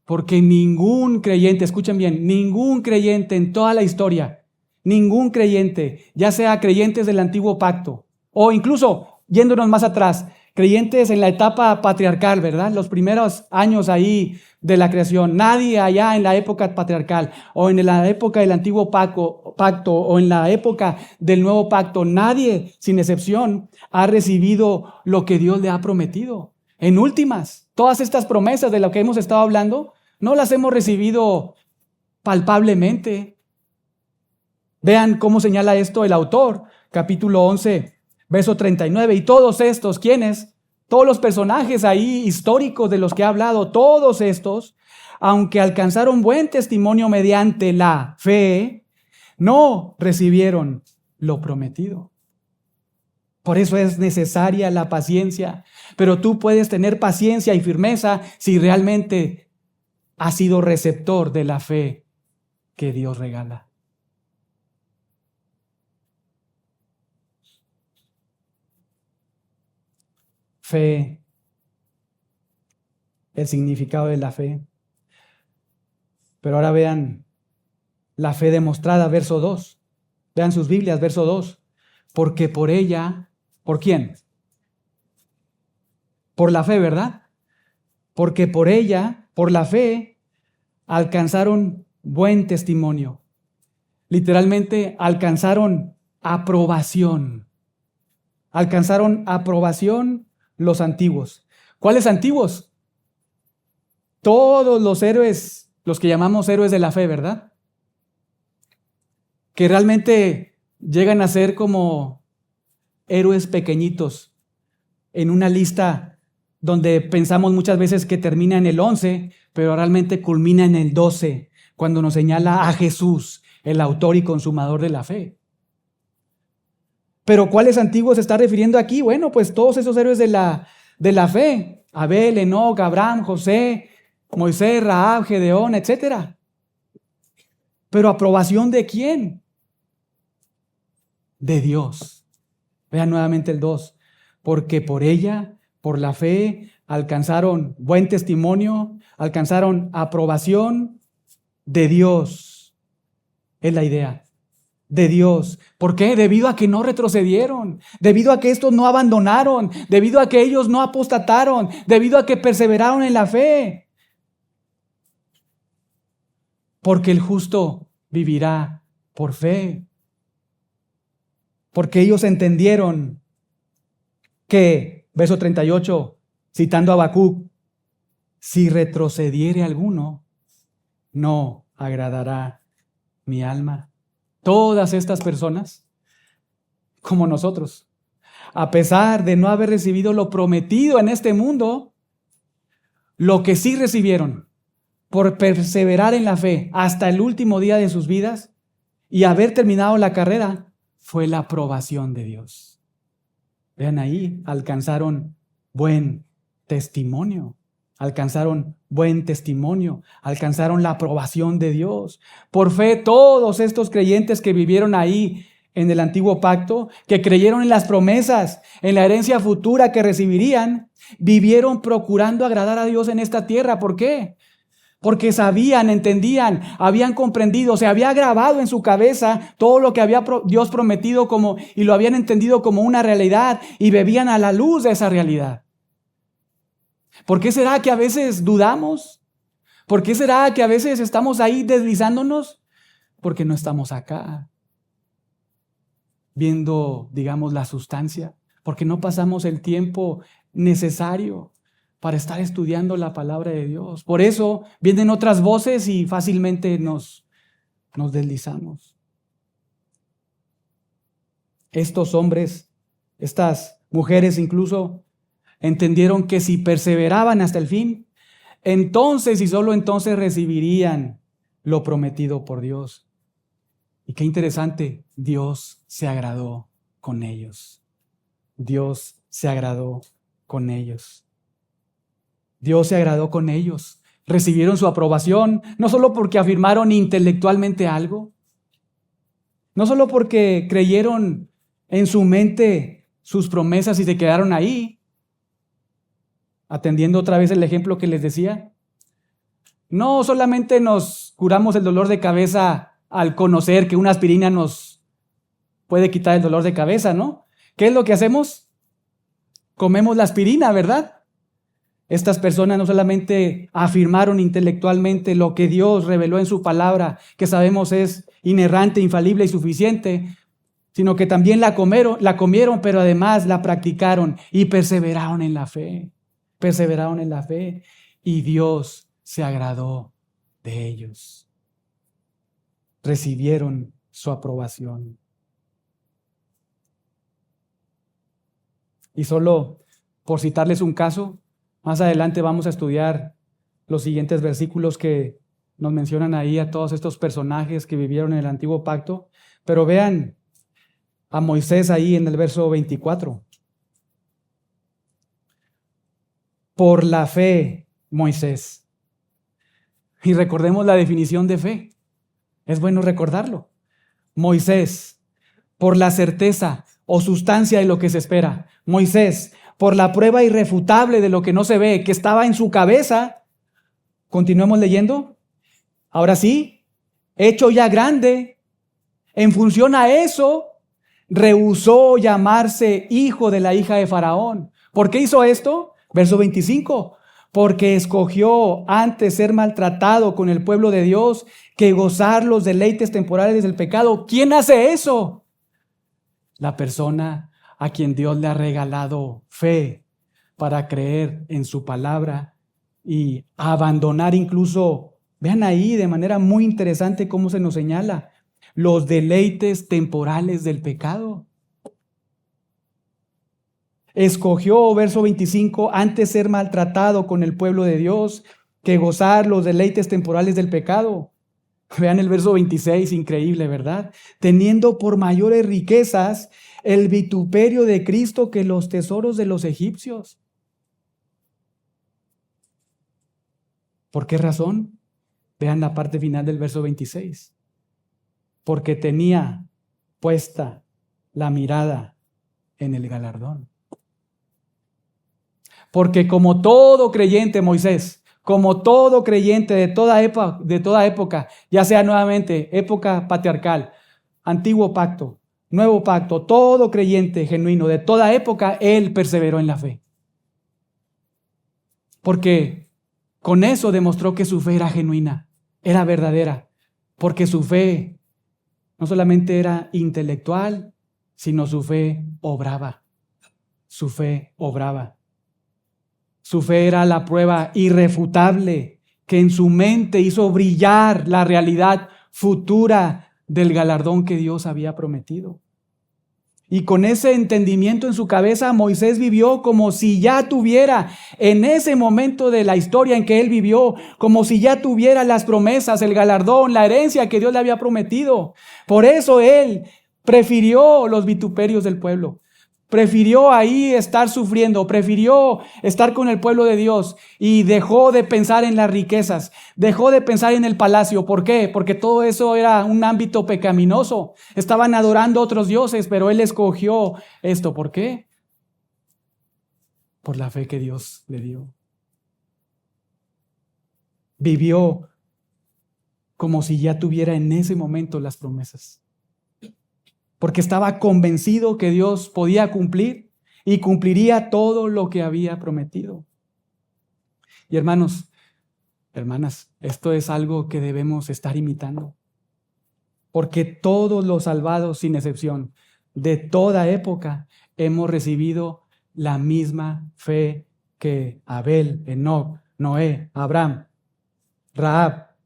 Porque ningún creyente, escuchen bien, ningún creyente en toda la historia, ningún creyente, ya sea creyentes del antiguo pacto o incluso yéndonos más atrás, creyentes en la etapa patriarcal, ¿verdad? Los primeros años ahí de la creación. Nadie allá en la época patriarcal o en la época del antiguo pacto o en la época del nuevo pacto, nadie, sin excepción, ha recibido lo que Dios le ha prometido. En últimas, todas estas promesas de las que hemos estado hablando, no las hemos recibido palpablemente. Vean cómo señala esto el autor, capítulo 11, verso 39. Y todos estos, ¿quiénes? Todos los personajes ahí históricos de los que he hablado, todos estos, aunque alcanzaron buen testimonio mediante la fe, no recibieron lo prometido. Por eso es necesaria la paciencia. Pero tú puedes tener paciencia y firmeza si realmente has sido receptor de la fe que Dios regala. Fe, el significado de la fe. Pero ahora vean la fe demostrada, verso 2. Vean sus Biblias, verso 2. Porque por ella, ¿por quién? Por la fe, ¿verdad? Porque por ella, por la fe, alcanzaron buen testimonio. Literalmente alcanzaron aprobación. Alcanzaron aprobación los antiguos. ¿Cuáles antiguos? Todos los héroes, los que llamamos héroes de la fe, ¿verdad? Que realmente llegan a ser como héroes pequeñitos en una lista donde pensamos muchas veces que termina en el 11, pero realmente culmina en el 12, cuando nos señala a Jesús, el autor y consumador de la fe. Pero ¿cuáles antiguos se está refiriendo aquí? Bueno, pues todos esos héroes de la fe: Abel, Enoc, Abraham, José, Moisés, Rahab, Gedeón, etc. ¿Pero aprobación de quién? De Dios. Vean nuevamente el 2. Porque por ella, por la fe, alcanzaron buen testimonio, alcanzaron aprobación de Dios. Es la idea. De Dios. ¿Por qué? Debido a que no retrocedieron, debido a que estos no abandonaron, debido a que ellos no apostataron, debido a que perseveraron en la fe. Porque el justo vivirá por fe. Porque ellos entendieron que, verso 38, citando a Habacuc, si retrocediere alguno, no agradará mi alma. Todas estas personas, como nosotros, a pesar de no haber recibido lo prometido en este mundo, lo que sí recibieron por perseverar en la fe hasta el último día de sus vidas y haber terminado la carrera, fue la aprobación de Dios. Vean ahí, alcanzaron buen testimonio. Alcanzaron buen testimonio, alcanzaron la aprobación de Dios. Por fe, todos estos creyentes que vivieron ahí en el antiguo pacto, que creyeron en las promesas, en la herencia futura que recibirían, vivieron procurando agradar a Dios en esta tierra. ¿Por qué? Porque sabían, entendían, habían comprendido, se había grabado en su cabeza todo lo que había Dios prometido y lo habían entendido como una realidad y bebían a la luz de esa realidad. ¿Por qué será que a veces dudamos? ¿Por qué será que a veces estamos ahí deslizándonos? Porque no estamos acá viendo, digamos, la sustancia. Porque no pasamos el tiempo necesario para estar estudiando la palabra de Dios. Por eso vienen otras voces y fácilmente nos deslizamos. Estos hombres, estas mujeres incluso, entendieron que si perseveraban hasta el fin, entonces y solo entonces recibirían lo prometido por Dios. Y qué interesante, Dios se agradó con ellos. Dios se agradó con ellos. Dios se agradó con ellos. Recibieron su aprobación, no solo porque afirmaron intelectualmente algo, no solo porque creyeron en su mente sus promesas y se quedaron ahí, atendiendo otra vez el ejemplo que les decía. No solamente nos curamos el dolor de cabeza al conocer que una aspirina nos puede quitar el dolor de cabeza, ¿no? ¿Qué es lo que hacemos? Comemos la aspirina, ¿verdad? Estas personas no solamente afirmaron intelectualmente lo que Dios reveló en su palabra, que sabemos es inerrante, infalible y suficiente, sino que también la comieron, pero además la practicaron y perseveraron en la fe. Perseveraron en la fe y Dios se agradó de ellos. Recibieron su aprobación. Y solo por citarles un caso, más adelante vamos a estudiar los siguientes versículos que nos mencionan ahí a todos estos personajes que vivieron en el antiguo pacto. Pero vean, a Moisés ahí en el verso 24. Por la fe, Moisés. Y recordemos la definición de fe. Es bueno recordarlo. Moisés, por la certeza o sustancia de lo que se espera. Moisés, por la prueba irrefutable de lo que no se ve, que estaba en su cabeza. Continuemos leyendo. Ahora sí, hecho ya grande, en función a eso, rehusó llamarse hijo de la hija de Faraón. ¿Por qué hizo esto? Verso 25. Porque escogió antes ser maltratado con el pueblo de Dios que gozar los deleites temporales del pecado. ¿Quién hace eso? La persona a quien Dios le ha regalado fe para creer en su palabra y abandonar incluso, vean ahí de manera muy interesante cómo se nos señala, los deleites temporales del pecado. Escogió, verso 25, antes ser maltratado con el pueblo de Dios que gozar los deleites temporales del pecado. Vean el verso 26, increíble, ¿verdad? Teniendo por mayores riquezas el vituperio de Cristo que los tesoros de los egipcios. ¿Por qué razón? Vean la parte final del verso 26. Porque tenía puesta la mirada en el galardón. Porque como todo creyente, Moisés, como todo creyente de toda época, ya sea nuevamente época patriarcal, antiguo pacto, nuevo pacto, todo creyente genuino de toda época, él perseveró en la fe. Porque con eso demostró que su fe era genuina, era verdadera, porque su fe no solamente era intelectual, sino su fe obraba. Su fe obraba. Su fe era la prueba irrefutable que en su mente hizo brillar la realidad futura del galardón que Dios había prometido. Y con ese entendimiento en su cabeza, Moisés vivió como si ya tuviera, en ese momento de la historia en que él vivió, como si ya tuviera las promesas, el galardón, la herencia que Dios le había prometido. Por eso él prefirió los vituperios del pueblo. Prefirió ahí estar sufriendo, prefirió estar con el pueblo de Dios y dejó de pensar en las riquezas, dejó de pensar en el palacio. ¿Por qué? Porque todo eso era un ámbito pecaminoso. Estaban adorando a otros dioses, pero él escogió esto. ¿Por qué? Por la fe que Dios le dio. Vivió como si ya tuviera en ese momento las promesas. Porque estaba convencido que Dios podía cumplir y cumpliría todo lo que había prometido. Y hermanos, hermanas, esto es algo que debemos estar imitando. Porque todos los salvados, sin excepción, de toda época, hemos recibido la misma fe que Abel, Enoc, Noé, Abraham, Rahab.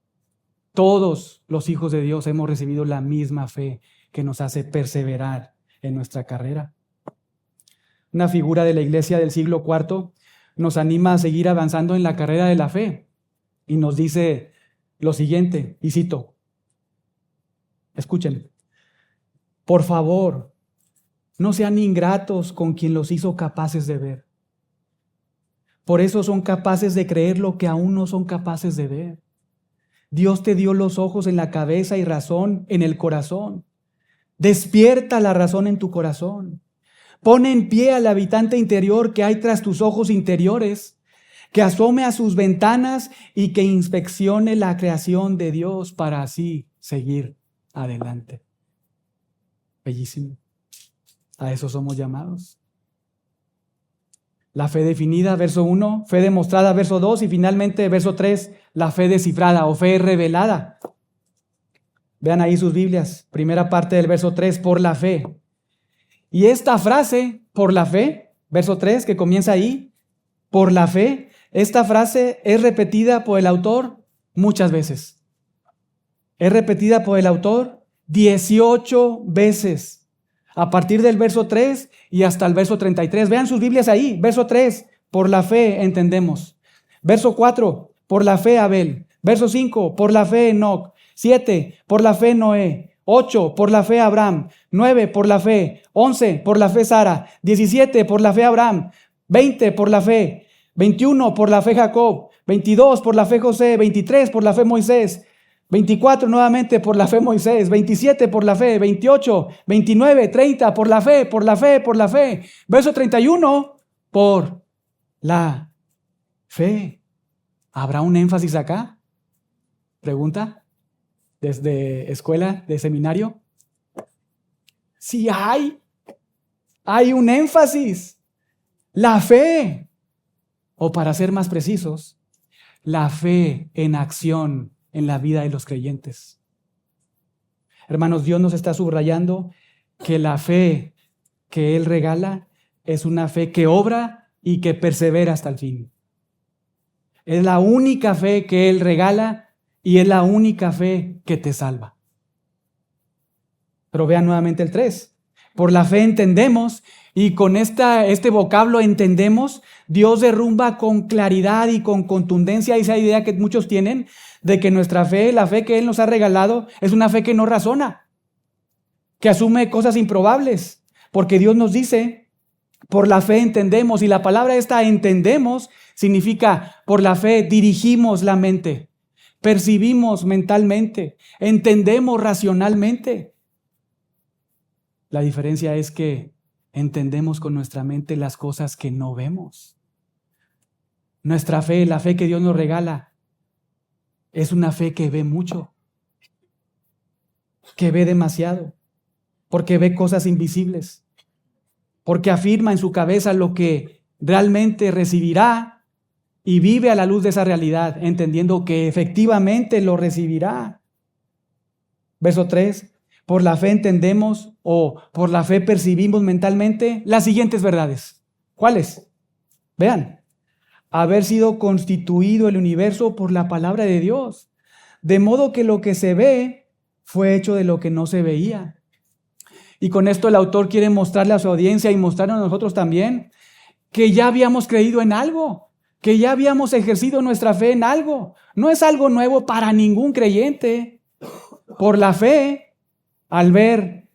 Todos los hijos de Dios hemos recibido la misma fe que nos hace perseverar en nuestra carrera. Una figura de la iglesia del siglo IV nos anima a seguir avanzando en la carrera de la fe y nos dice lo siguiente, y cito, escuchen, por favor, no sean ingratos con quien los hizo capaces de ver. Por eso son capaces de creer lo que aún no son capaces de ver. Dios te dio los ojos en la cabeza y razón en el corazón. Despierta la razón en tu corazón. Pone en pie al habitante interior que hay tras tus ojos interiores, que asome a sus ventanas y que inspeccione la creación de Dios para así seguir adelante. Bellísimo. A eso somos llamados. La fe definida, verso 1, fe demostrada, verso 2, y finalmente, verso 3, la fe descifrada o fe revelada. Vean ahí sus Biblias, primera parte del verso 3, por la fe. Y esta frase, por la fe, verso 3, que comienza ahí, por la fe, esta frase es repetida por el autor muchas veces. Es repetida por el autor 18 veces, a partir del verso 3 y hasta el verso 33. Vean sus Biblias ahí, verso 3, por la fe entendemos. Verso 4, por la fe Abel. Verso 5, por la fe Enoc. 7, por la fe Noé. 8, por la fe Abraham. 9, por la fe. 11, por la fe Sara. 17, por la fe Abraham. 20, por la fe. 21, por la fe Jacob. 22, por la fe José. 23, por la fe Moisés. 24, nuevamente, por la fe Moisés. 27, por la fe. 28, 29, 30, por la fe, por la fe, por la fe. Verso 31, por la fe. ¿Habrá un énfasis acá? Pregunta. ¿Desde escuela, de seminario? Sí hay un énfasis. La fe, o para ser más precisos, la fe en acción en la vida de los creyentes. Hermanos, Dios nos está subrayando que la fe que Él regala es una fe que obra y que persevera hasta el fin. Es la única fe que Él regala y es la única fe que te salva. Pero vean nuevamente el 3. Por la fe entendemos, y con este vocablo entendemos, Dios derrumba con claridad y con contundencia esa idea que muchos tienen de que nuestra fe, la fe que Él nos ha regalado, es una fe que no razona, que asume cosas improbables, porque Dios nos dice, por la fe entendemos, y la palabra esta entendemos significa, por la fe dirigimos la mente, percibimos mentalmente, entendemos racionalmente. La diferencia es que entendemos con nuestra mente las cosas que no vemos. Nuestra fe, la fe que Dios nos regala, es una fe que ve mucho, que ve demasiado, porque ve cosas invisibles, porque afirma en su cabeza lo que realmente recibirá y vive a la luz de esa realidad, entendiendo que efectivamente lo recibirá. Verso 3, por la fe entendemos o por la fe percibimos mentalmente las siguientes verdades. ¿Cuáles? Vean, haber sido constituido el universo por la palabra de Dios, de modo que lo que se ve fue hecho de lo que no se veía. Y con esto el autor quiere mostrarle a su audiencia y mostrarnos a nosotros también que ya habíamos creído en algo, que ya habíamos ejercido nuestra fe en algo. No es algo nuevo para ningún creyente. Por la fe, al ver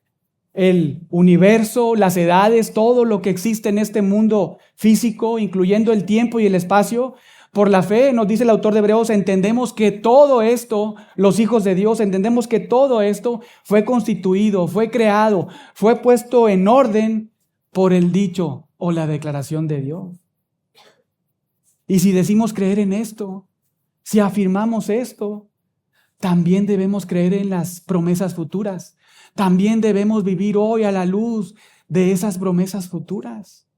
el universo, las edades, todo lo que existe en este mundo físico, incluyendo el tiempo y el espacio, por la fe, nos dice el autor de Hebreos, entendemos que todo esto, los hijos de Dios, entendemos que todo esto fue constituido, fue creado, fue puesto en orden por el dicho o la declaración de Dios. Y si decimos creer en esto, si afirmamos esto, también debemos creer en las promesas futuras. También debemos vivir hoy a la luz de esas promesas futuras.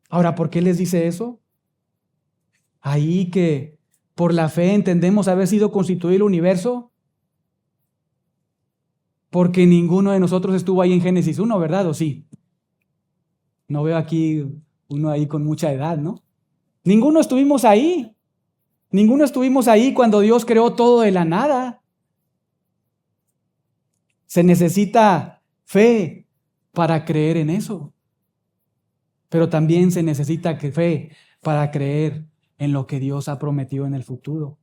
Ahora, ¿por qué les dice eso? Ahí que por la fe entendemos haber sido constituido el universo, porque ninguno de nosotros estuvo ahí en Génesis 1, ¿verdad? ¿O sí? No veo aquí uno ahí con mucha edad, ¿no? Ninguno estuvimos ahí. Ninguno estuvimos ahí cuando Dios creó todo de la nada. Se necesita fe para creer en eso. Pero también se necesita fe para creer en lo que Dios ha prometido en el futuro.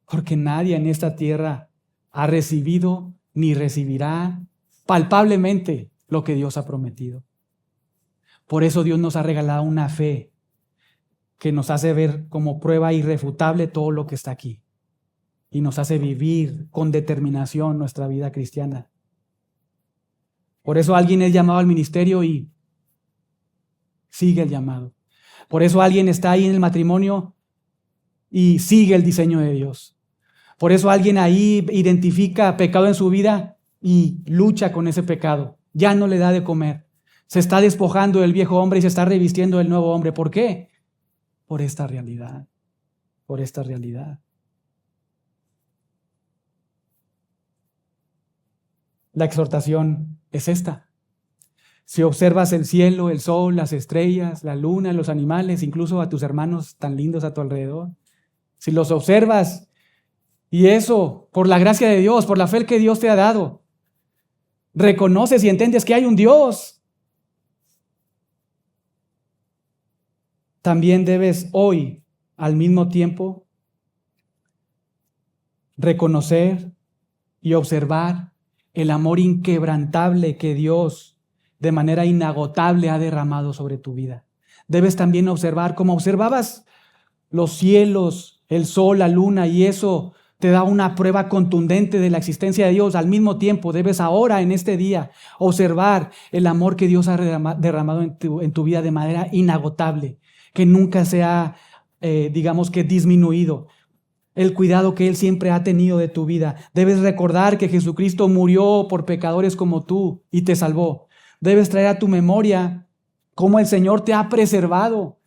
Porque nadie en esta tierra ha recibido ni recibirá palpablemente lo que Dios ha prometido. Por eso Dios nos ha regalado una fe que nos hace ver como prueba irrefutable todo lo que está aquí. Y nos hace vivir con determinación nuestra vida cristiana. Por eso alguien es llamado al ministerio y sigue el llamado. Por eso alguien está ahí en el matrimonio y sigue el diseño de Dios. Por eso alguien ahí identifica pecado en su vida y lucha con ese pecado. Ya no le da de comer. Se está despojando del viejo hombre y se está revistiendo del nuevo hombre. ¿Por qué? Por esta realidad. Por esta realidad. La exhortación es esta. Si observas el cielo, el sol, las estrellas, la luna, los animales, incluso a tus hermanos tan lindos a tu alrededor, si los observas y eso, por la gracia de Dios, por la fe que Dios te ha dado, reconoces y entiendes que hay un Dios, también debes hoy, al mismo tiempo, reconocer y observar el amor inquebrantable que Dios de manera inagotable ha derramado sobre tu vida. Debes también observar, como observabas los cielos, el sol, la luna, y eso te da una prueba contundente de la existencia de Dios. Al mismo tiempo, debes ahora, en este día, observar el amor que Dios ha derramado en tu vida de manera inagotable, que nunca se ha, digamos que disminuido. El cuidado que Él siempre ha tenido de tu vida. Debes recordar que Jesucristo murió por pecadores como tú y te salvó. Debes traer a tu memoria cómo el Señor te ha preservado,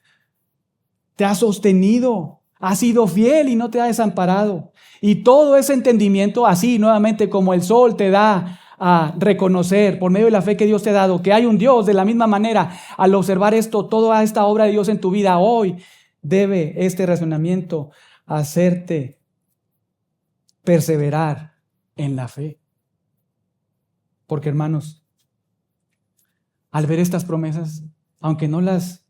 te ha sostenido, ha sido fiel y no te ha desamparado. Y todo ese entendimiento, así nuevamente como el sol te da a reconocer por medio de la fe que Dios te ha dado, que hay un Dios, de la misma manera, al observar esto, toda esta obra de Dios en tu vida hoy, debe este razonamiento hacerte perseverar en la fe. Porque, hermanos, al ver estas promesas, aunque no las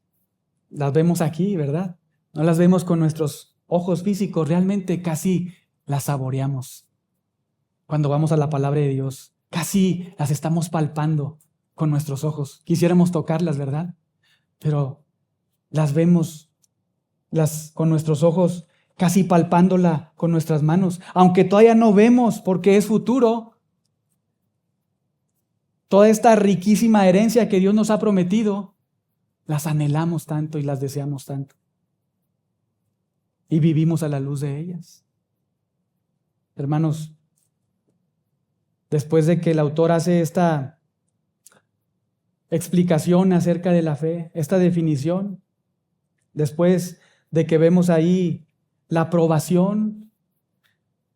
vemos aquí, ¿verdad? No las vemos con nuestros ojos físicos, realmente casi las saboreamos. Cuando vamos a la palabra de Dios, casi las estamos palpando con nuestros ojos. Quisiéramos tocarlas, ¿verdad? Pero las vemos con nuestros ojos, casi palpándola con nuestras manos. Aunque todavía no vemos porque es futuro, toda esta riquísima herencia que Dios nos ha prometido, las anhelamos tanto y las deseamos tanto. Y vivimos a la luz de ellas. Hermanos, después de que el autor hace esta explicación acerca de la fe, esta definición, después de que vemos ahí la aprobación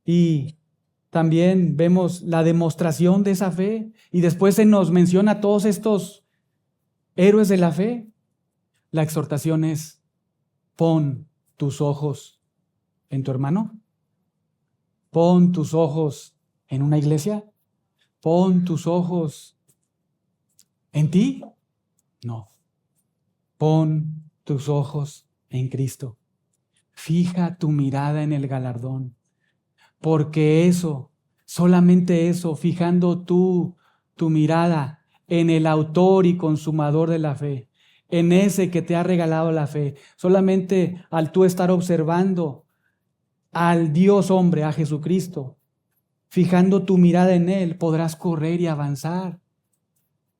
y también vemos la demostración de esa fe, y después se nos menciona a todos estos héroes de la fe, la exhortación es: pon tus ojos en tu hermano, pon tus ojos en una iglesia, pon tus ojos en ti. No, pon tus ojos en Cristo. Fija tu mirada en el galardón, porque eso, solamente eso, fijando tu mirada en el autor y consumador de la fe, en ese que te ha regalado la fe, solamente al tú estar observando al Dios hombre, a Jesucristo, fijando tu mirada en Él, podrás correr y avanzar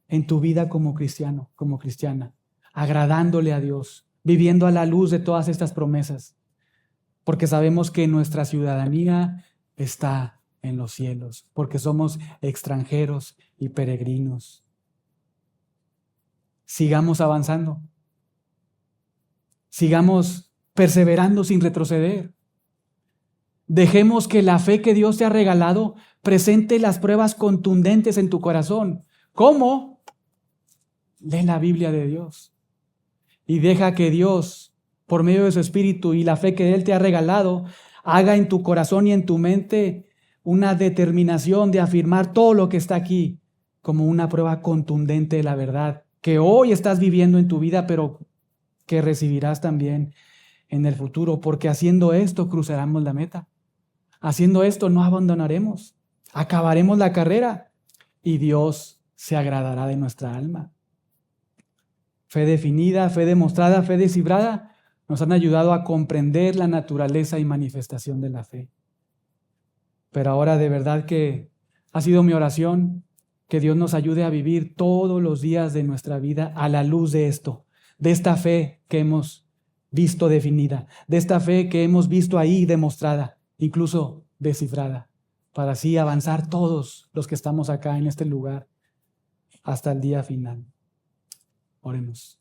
en tu vida como cristiano, como cristiana, agradándole a Dios, viviendo a la luz de todas estas promesas, porque sabemos que nuestra ciudadanía está en los cielos, porque somos extranjeros y peregrinos. Sigamos avanzando, sigamos perseverando sin retroceder. Dejemos que la fe que Dios te ha regalado presente las pruebas contundentes en tu corazón. ¿Cómo? Lee la Biblia de Dios y deja que Dios, por medio de su Espíritu y la fe que Él te ha regalado, haga en tu corazón y en tu mente una determinación de afirmar todo lo que está aquí como una prueba contundente de la verdad que hoy estás viviendo en tu vida, pero que recibirás también en el futuro, porque haciendo esto cruzaremos la meta. Haciendo esto no abandonaremos, acabaremos la carrera y Dios se agradará de nuestra alma. Fe definida, fe demostrada, fe descifrada nos han ayudado a comprender la naturaleza y manifestación de la fe. Pero ahora de verdad que ha sido mi oración que Dios nos ayude a vivir todos los días de nuestra vida a la luz de esto, de esta fe que hemos visto definida, de esta fe que hemos visto ahí demostrada, incluso descifrada, para así avanzar todos los que estamos acá en este lugar hasta el día final. Oremos.